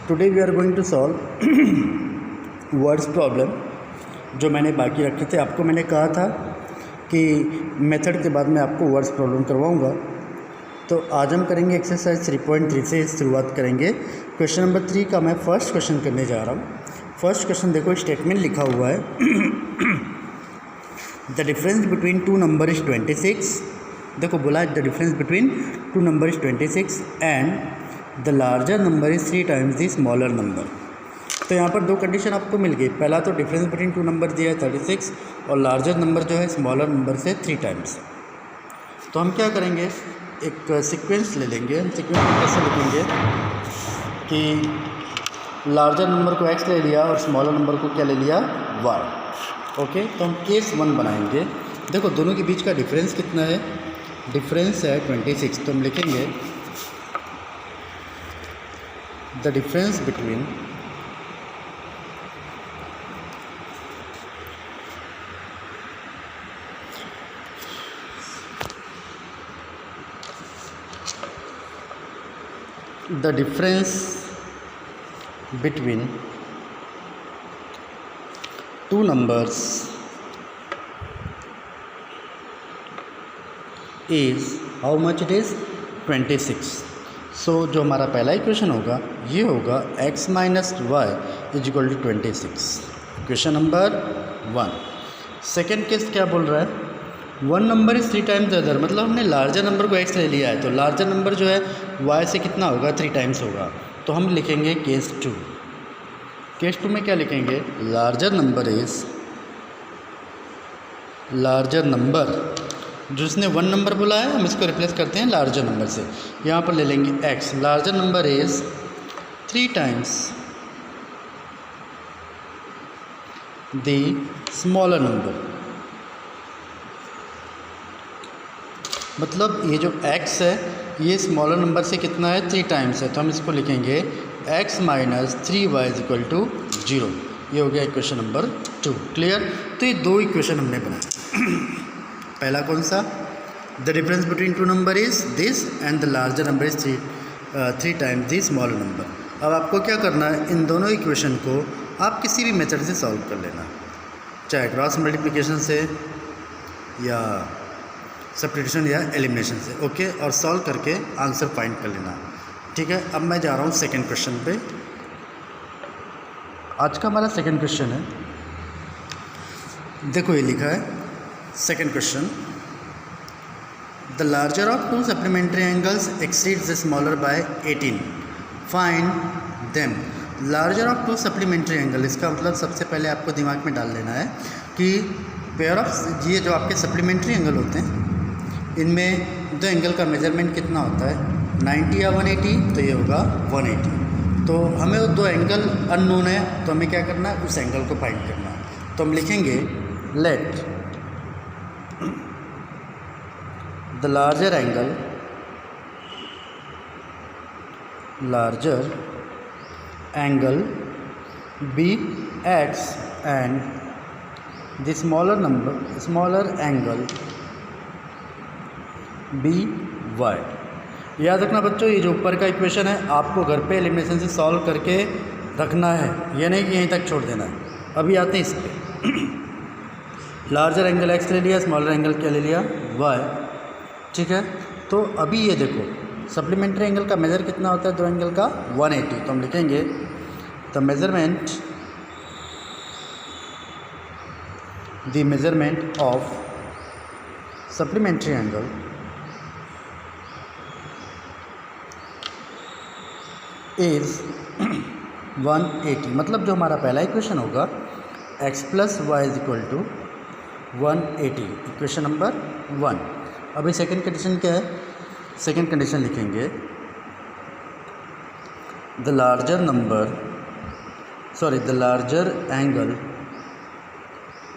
Today we are going to solve words problem जो मैंने बाकी रखे थे। आपको मैंने कहा था कि मेथड के बाद मैं आपको वर्ड्स प्रॉब्लम करवाऊंगा। तो आज हम करेंगे एक्सरसाइज 3.3 से शुरुआत करेंगे। क्वेश्चन नंबर 3 का मैं फर्स्ट क्वेश्चन करने जा रहा हूँ। फर्स्ट क्वेश्चन देखो, स्टेटमेंट लिखा हुआ है the difference between two number is 26। देखो बोला है the difference between two number is 26 and the larger number is 3 times the smaller number. तो यहाँ पर दो कंडीशन आपको मिल गई। पहला तो डिफरेंस बिटवीन टू नंबर दिया है 36 और लार्जर नंबर जो है स्मॉलर नंबर से 3 टाइम्स। तो हम क्या करेंगे, एक सीक्वेंस ले लेंगे। हम सीक्वेंस में कैसे लिखेंगे कि लार्जर नंबर को x ले लिया और स्मॉलर नंबर को क्या ले लिया, y। ओके, तो हम केस 1 बनाएंगे। देखो दोनों के बीच का डिफरेंस कितना है, डिफरेंस है 26। तो हम लिखेंगे the difference between the difference between two numbers is how much it is 26। So जो हमारा पहला इक्वेशन होगा ये होगा x minus y is equal to 26। Question number 1। Second case क्या बोल रहा है, one number is 3 times other, मतलब हमने लार्जर नंबर को x ले लिया है तो लार्जर नंबर जो है y से कितना होगा, 3 टाइम्स होगा। तो हम लिखेंगे केस 2। केस 2 में क्या लिखेंगे, larger number is larger number, जिसने 1 नंबर बोला है हम इसको रिप्लेस करते हैं लार्जर नंबर से। यहाँ पर ले लेंगे x, larger number is 3 times the smaller number. मतलब ये जो x है ये स्मॉलर नंबर से कितना है, 3 टाइम्स है। तो हम इसको लिखेंगे x minus 3y is equal to 0। ये हो गया इक्वेशन नंबर 2। क्लियर। तो ये दो इक्वेशन हमने बनाए। पहला कौन सा, the difference between two number is this and the larger number is 3 times the smaller number. अब आपको क्या करना है, इन दोनों इक्वेशन को आप किसी भी मेथड से सॉल्व कर लेना, चाहे क्रॉस मल्टीप्लिकेशन से या सब्स्टिट्यूशन या एलिमिनेशन से। ओके, और सॉल्व करके आंसर फाइंड कर लेना। ठीक है, अब मैं जा रहा हूँ सेकंड क्वेश्चन पे। आज का हमारा सेकंड क्वेश्चन है, देखो ये लिखा है second question, the larger of 2 supplementary angles exceeds the smaller by 18, find them. Larger of 2 supplementary angle, इसका मतलब सबसे पहले आपको दिमाग में डाल लेना है कि पेयर ऑफ ये जो आपके सप्लीमेंट्री एंगल होते हैं इनमें दो एंगल का मेजरमेंट कितना होता है, 90 या 180। तो ये होगा 180। तो हमें वो दो एंगल अननोन है तो हमें क्या करना है, उस एंगल को फाइंड करना है। तो हम लिखेंगे let the larger angle be x and the smaller angle be y. याद रखना बच्चों, ये जो ऊपर का इक्वेशन है आपको घर पे एलिमिनेशन से सॉल्व करके रखना है, ये नहीं कि यहीं तक छोड़ देना है। अभी आते हैं इस पे। लार्जर एंगल x ले लिया, स्मॉलर एंगल क्या ले लिया, y। ठीक है, तो अभी ये देखो सप्लीमेंट्री एंगल का मेजर कितना होता है दो एंगल का, 180। तो हम लिखेंगे the measurement of supplementary angle is 180। मतलब जो हमारा पहला इक्वेशन होगा x plus y is equal to 180, equation number 1। अभी सेकंड कंडीशन क्या है, सेकंड कंडीशन लिखेंगे the larger angle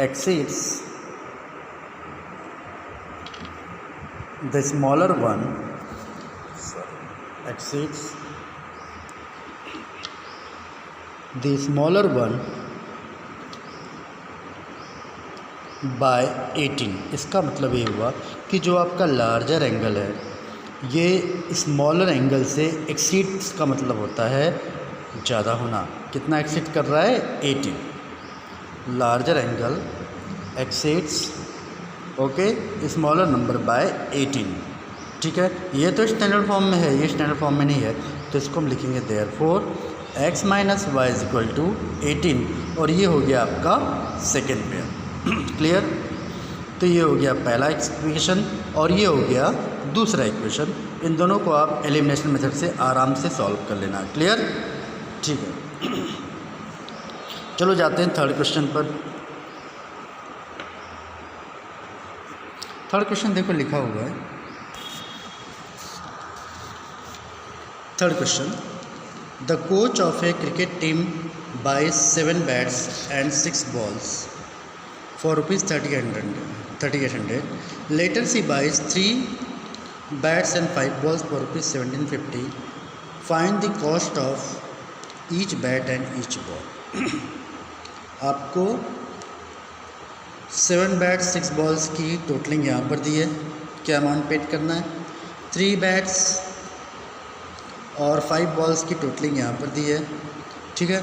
exceeds the smaller one the smaller one by 18। इसका मतलब ये हुआ कि जो आपका लार्जर एंगल है ये स्मॉलर एंगल से एक्सीड्स का मतलब होता है ज़्यादा होना। कितना एक्सीड कर रहा है? 18। Larger angle exceeds okay smaller number by 18। ठीक है, ये तो स्टैंडर्ड फॉर्म में है, ये स्टैंडर्ड फॉर्म में नहीं है, तो इसको हम लिखेंगे therefore x minus y is equal to 18 और ये हो गया आपका सेकेंड पेयर। क्लियर? तो ये हो गया पहला इक्वेशन और ये हो गया दूसरा इक्वेशन। इन दोनों को आप एलिमिनेशन मेथड से आराम से सॉल्व कर लेना। क्लियर? ठीक है, चलो जाते हैं थर्ड क्वेश्चन पर। थर्ड क्वेश्चन देखो लिखा हुआ है। Third question, the coach of a cricket team buys 7 bats and 6 balls for rupees 3800. Later she buys 3 bats and 5 balls for rupees 1750. Find the cost of each bat and each ball. आपको 7 bats 6 balls की totalling यहाँ पर दी है। क्या amount paid करना है? 3 bats और 5 balls की टोटलिंग यहाँ पर दी है। ठीक है,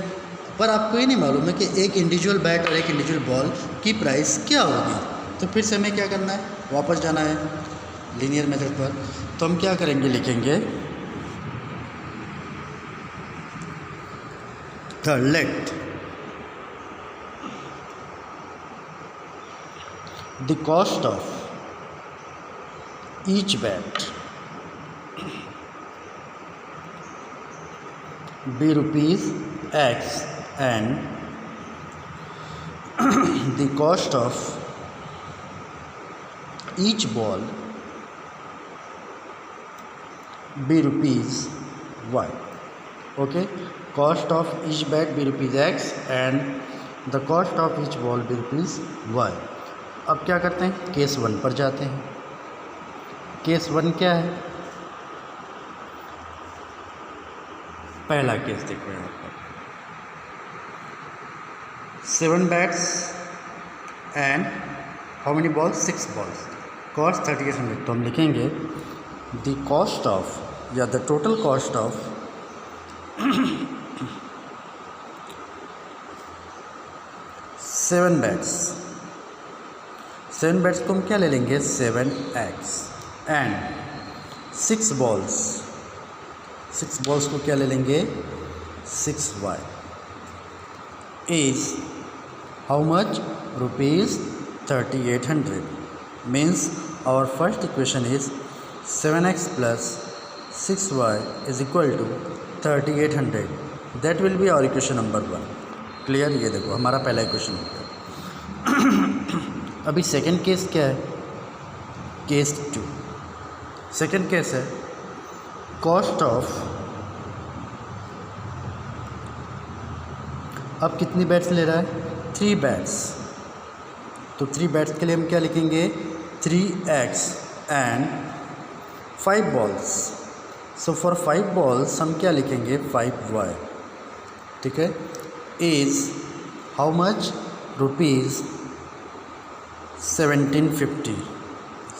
पर आपको ये नहीं मालूम है कि एक इंडिविजुअल बैट और एक इंडिविजुअल बॉल की प्राइस क्या होगी। तो फिर से हमें क्या करना है? वापस जाना है लीनियर मेथड पर। तो हम क्या करेंगे? लिखेंगे let the cost of each bat be rupees x and the cost of each ball be rupees y. Okay, cost of each bat be rupees x and the cost of each ball be rupees y. अब क्या करते हैं? Case 1 पर जाते हैं। Case 1 क्या है? पहला केस देखो यहाँ पर 7 bats and how many balls? 6 balls, cost 3800। तो हम लिखेंगे द कॉस्ट ऑफ या the total cost of 7 bats. 7 bats को हम क्या ले लेंगे? 7x and 6 balls. 6 बॉल्स को क्या ले लेंगे? 6y is how much? Rupees 3800। Means our first equation is 7x plus 6y is equal to 3800। That will be our equation number 1। Clear? ये देखो हमारा पहला इक्वेशन हो गया। अभी सेकेंड केस क्या है? केस 2। सेकेंड केस है कॉस्ट ऑफ, अब कितनी बैट्स ले रहा है? 3 बैट्स। तो 3 बैट्स के लिए हम क्या लिखेंगे? 3x and 5 balls. So for 5 balls हम क्या लिखेंगे? 5y। ठीक है, is how much? Rupees 1750।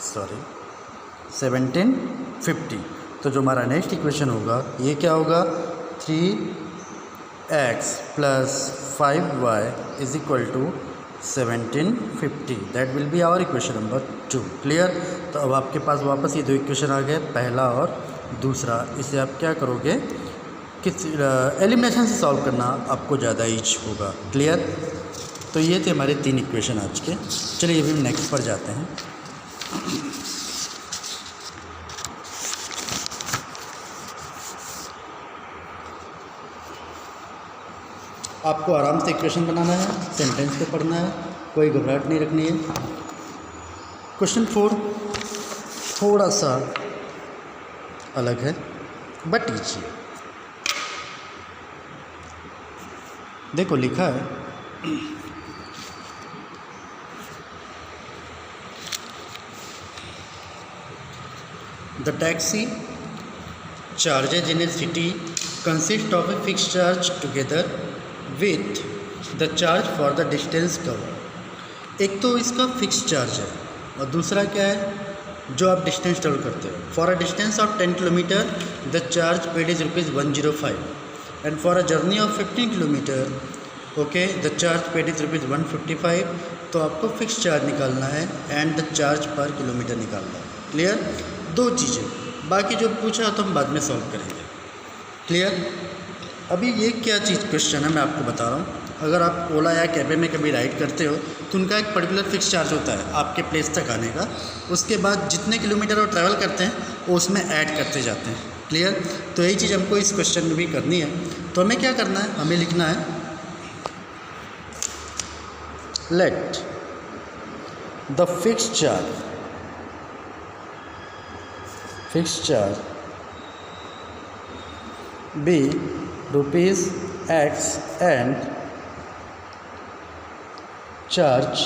Sorry 1750। तो जो हमारा नेक्स्ट इक्वेशन होगा ये क्या होगा? 3x plus 5y is equal to 1750। That will be our equation number 2। Clear? तो अब आपके पास वापस ये 2 इक्वेशन आ गए, पहला और दूसरा। इसे आप क्या करोगे? किस एलिमिनेशन से सॉल्व करना आपको ज़्यादा ईज होगा। क्लियर? तो ये थे हमारे 3 इक्वेशन आज के। चलिए अभी नेक्स्ट पर जाते हैं। आपको आराम से इक्वेशन बनाना है, सेंटेंस पे पढ़ना है, कोई घबराहट नहीं रखनी है। क्वेश्चन 4 थोड़ा सा अलग है बट ईजी। देखो लिखा है the taxi charges in A city consist of a fix charge together with the charge for the distance cover. एक तो इसका फिक्स चार्ज है और दूसरा क्या है? जो आप डिस्टेंस ट्रेवल करते हो। For a distance of 10 kilometre the charge paid is ₹105 and for a journey of 15 kilometre okay the charge paid is ₹155। तो आपको फिक्स चार्ज निकालना है and the charge per kilometre निकालना है। क्लियर? दो चीज़ें, बाकी जो पूछा तो हम बाद में सॉल्व करेंगे। क्लियर? अभी ये क्या चीज़ क्वेश्चन है मैं आपको बता रहा हूँ। अगर आप ओला या कैबे में कभी राइड करते हो तो उनका एक पर्टिकुलर फिक्स चार्ज होता है आपके प्लेस तक आने का। उसके बाद जितने किलोमीटर वो ट्रैवल करते हैं वो उसमें ऐड करते जाते हैं। क्लियर? तो यही चीज़ हमको इस क्वेश्चन में भी करनी है। तो हमें क्या करना है, हमें लिखना है let the fix charge be ₹X and charge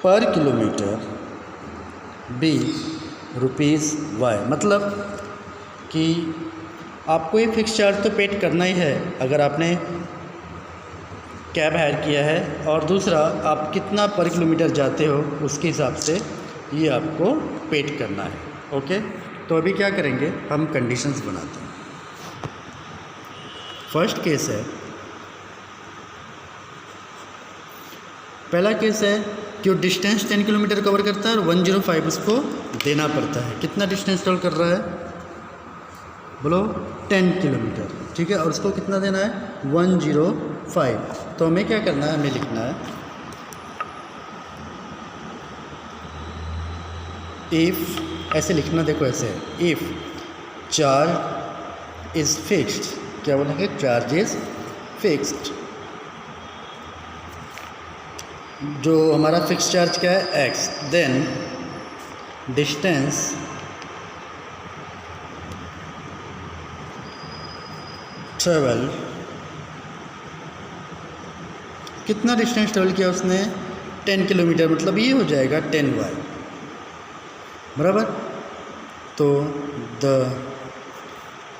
per kilometre be ₹Y। मतलब कि आपको ये फिक्स चार्ज तो पेड करना ही है अगर आपने कैब हायर किया है, और दूसरा आप कितना पर किलोमीटर जाते हो उसके हिसाब से ये आपको पेड करना है। ओके, तो अभी क्या करेंगे, हम कंडीशंस बनाते हैं। फर्स्ट केस है, पहला केस है कि वो डिस्टेंस 10 किलोमीटर कवर करता है और 105 उसको देना पड़ता है। कितना डिस्टेंस ट्रैवल कर रहा है, बोलो 10 किलोमीटर, ठीक है, और उसको कितना देना है 105। तो हमें क्या करना है, हमें लिखना है इफ़, ऐसे लिखना, देखो ऐसे है, इफ़ चार्ज इज़ फिक्स्ड, क्या बोलेंगे, चार्ज इज़ फिक्स्ड, जो हमारा फिक्स चार्ज क्या है x, देन डिस्टेंस ट्रेवल, कितना डिस्टेंस ट्रेवल किया उसने 10 किलोमीटर, मतलब ये हो जाएगा 10y बराबर। तो द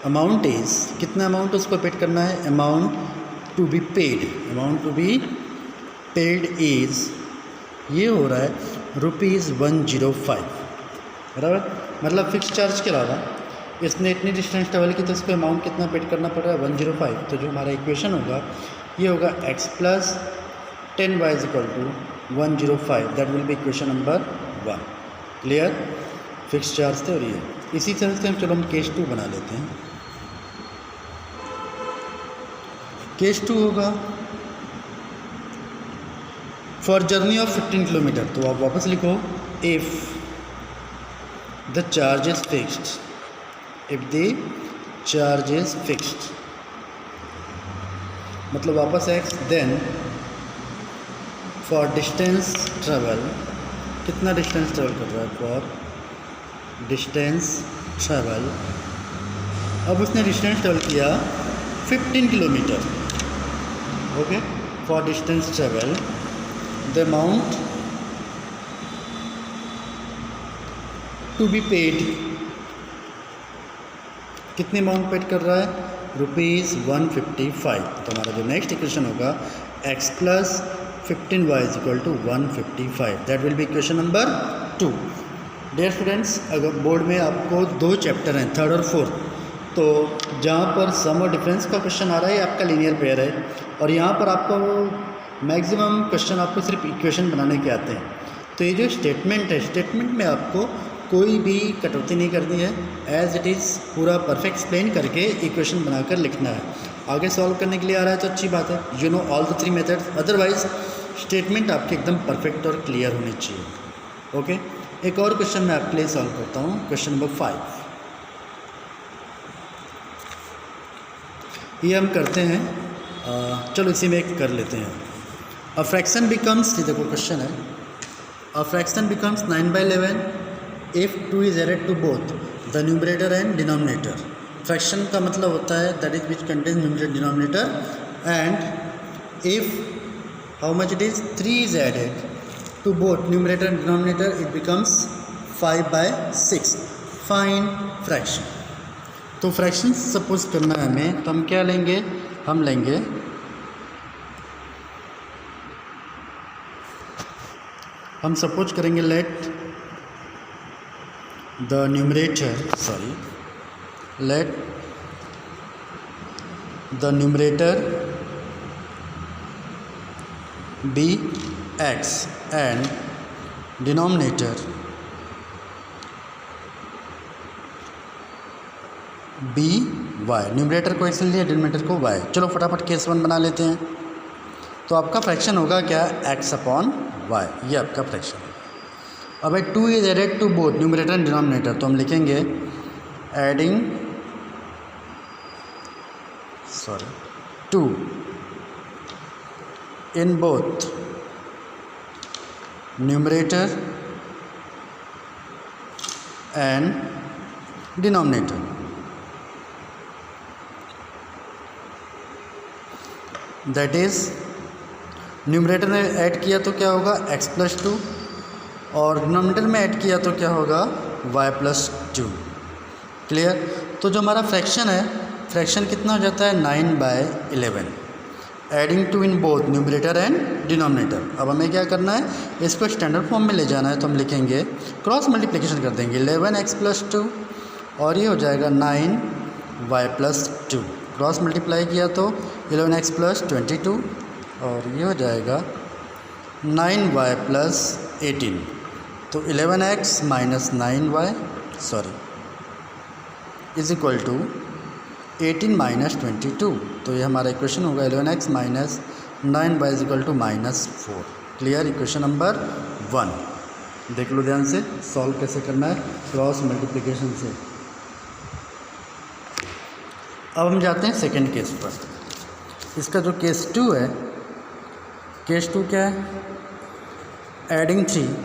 अमाउंट इज़, कितना अमाउंट उसको पेड करना है, amount to be paid is, ये हो रहा है ₹105 बराबर। मतलब फिक्स चार्ज के अलावा इसने इतनी डिस्टेंस ट्रेवल की तो उसको अमाउंट कितना पेड करना पड़ रहा है 105। तो जो हमारा इक्वेशन होगा ये होगा x + 10y = 105, that will be equation number 1। Clear? Fix charge थे और ये इसी तरह से चलो हम केस 2 बना लेते हैं। केस 2 होगा फॉर जर्नी ऑफ 15 किलोमीटर, तो आप वापस लिखो if the charge is fixed, if the charge is fixed, मतलब वापस x, then for distance travel, कितना डिस्टेंस ट्रेवल कर रहा है, फॉर डिस्टेंस ट्रेवल, अब उसने डिस्टेंस ट्रेवल किया 15 kilometre, okay, for distance travel the amount to be paid, कितने अमाउंट पेड कर रहा है, ₹155। तो हमारा जो नेक्स्ट इक्वेशन होगा x + 15y = 155, that will be equation number 2। Dear students, अगर बोर्ड में आपको 2 चैप्टर हैं, 3rd और 4th, तो जहाँ पर सम और डिफरेंस का क्वेश्चन आ रहा है आपका लीनियर पेयर है, और यहाँ पर आपको मैक्सिमम क्वेश्चन आपको सिर्फ इक्वेशन बनाने के आते हैं। तो ये जो स्टेटमेंट है, स्टेटमेंट में आपको कोई भी कटौती नहीं करनी है, एज इट इज़ पूरा परफेक्ट एक्सप्लेन करके इक्वेशन बनाकर लिखना है। आगे सॉल्व करने के लिए आ रहा है तो अच्छी बात है, you know all the 3 methods, otherwise statement आपके एकदम परफेक्ट और क्लियर होनी चाहिए। ओके, एक और क्वेश्चन मैं आपके लिए सॉल्व करता हूँ, क्वेश्चन नंबर 5। ये हम करते हैं, चलो इसी में एक कर लेते हैं। अ फ्रैक्शन बिकम्स, देखो क्वेश्चन है, a fraction becomes 9/11 if 2 is added to both the numerator and denominator. Fraction का मतलब होता है that is which contains numerator denominator, and if how much it is 3 is added to both numerator and denominator it becomes 5/6। Find fraction. तो fraction suppose करना है हमें, तो हम क्या लेंगे, हम लेंगे हम सपोज करेंगे let the numerator be x and denominator be y। Numerator को x लिया, डिनोमिनेटर को y। चलो फटाफट केस 1 बना लेते हैं। तो आपका फ्रैक्शन होगा क्या, x अपॉन y, ये आपका फ्रैक्शन है। अब भाई 2 is added to both numerator and denominator, तो हम लिखेंगे adding 2 in both numerator and denominator. That is numerator में ऐड किया तो क्या होगा x+2 और डिनोमिनेटर में ऐड किया तो क्या होगा y+2। क्लियर। तो जो हमारा फ्रैक्शन है, फ्रैक्शन कितना हो जाता है 9/11, adding 2 in both numerator and denominator. अब हमें क्या करना है, इसको स्टैंडर्ड फॉर्म में ले जाना है, तो हम लिखेंगे क्रॉस मल्टीप्लिकेशन कर देंगे 11x+2 और ये हो जाएगा 9y+2। क्रॉस मल्टीप्लाई किया तो 11x+22 और ये हो जाएगा 9y+18। तो 11x minus 9y is equal to 18 minus 22। तो ये हमारा इक्वेशन होगा 11x minus 9y is equal to -4। Clear. Equation number 1 देख लो ध्यान से, सॉल्व कैसे करना है क्रॉस मल्टीप्लिकेशन से। अब हम जाते हैं सेकंड केस पर। इसका जो केस 2 है, केस 2 क्या है, एडिंग 3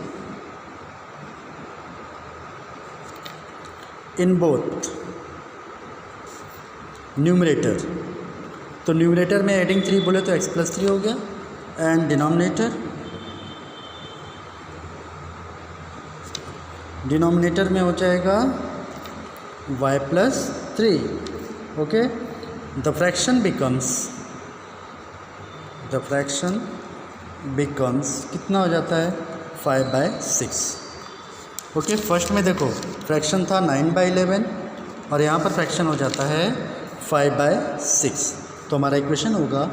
इन बोथ न्यूमरेटर। तो न्यूमरेटर में एडिंग 3 बोले तो x+3 हो गया, एंड डिनोमिनेटर में हो जाएगा y+3। Okay. The fraction becomes कितना हो जाता है 5/6। ओके। फर्स्ट में देखो फ्रैक्शन था 9/11 और यहाँ पर फ्रैक्शन हो जाता है 5/6। तो हमारा इक्वेशन होगा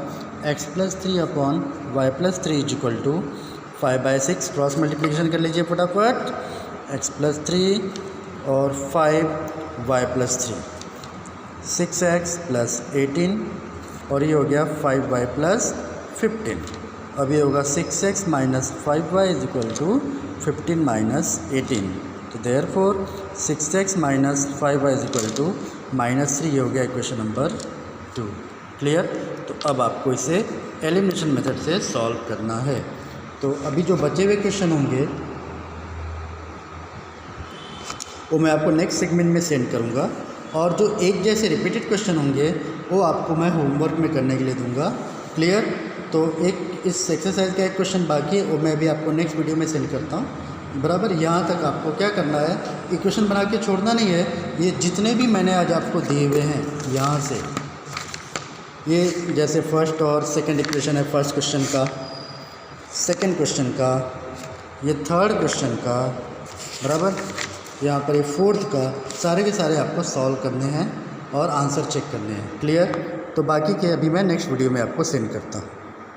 x+3 upon y+3 is equal to 5/6। Cross multiplication कर लीजिए फटाफट, x+3 और 5y+3, 6x + 18 और ये हो गया 5y + 15। अब ये होगा 6x minus 5y is equal to 15 minus 18। तो therefore 6x minus 5y is equal to -3। ये हो गया इक्वेशन नंबर 2। क्लियर। तो अब आपको इसे एलिमिनेशन मेथड से सॉल्व करना है। तो अभी जो बचे हुए क्वेश्चन होंगे वो मैं आपको नेक्स्ट सेगमेंट में सेंड करूँगा, और जो एक जैसे रिपीटेड क्वेश्चन होंगे वो आपको मैं होमवर्क में करने के लिए दूंगा। क्लियर। तो एक इस एक्सरसाइज का एक क्वेश्चन बाकी है, वो मैं भी आपको नेक्स्ट वीडियो में सेंड करता हूँ। बराबर। यहाँ तक आपको क्या करना है, इक्वेशन बना के छोड़ना नहीं है। ये जितने भी मैंने आज आपको दिए हुए हैं यहाँ से, ये जैसे फर्स्ट और सेकंड इक्वेशन है, फर्स्ट क्वेश्चन का, सेकंड क्वेश्चन का, ये थर्ड क्वेश्चन का, बराबर, यहाँ पर ये फोर्थ का, सारे के सारे आपको सॉल्व करने हैं और आंसर चेक करने हैं। क्लियर। तो बाकी के अभी मैं नेक्स्ट वीडियो में आपको सेंड करता हूँ।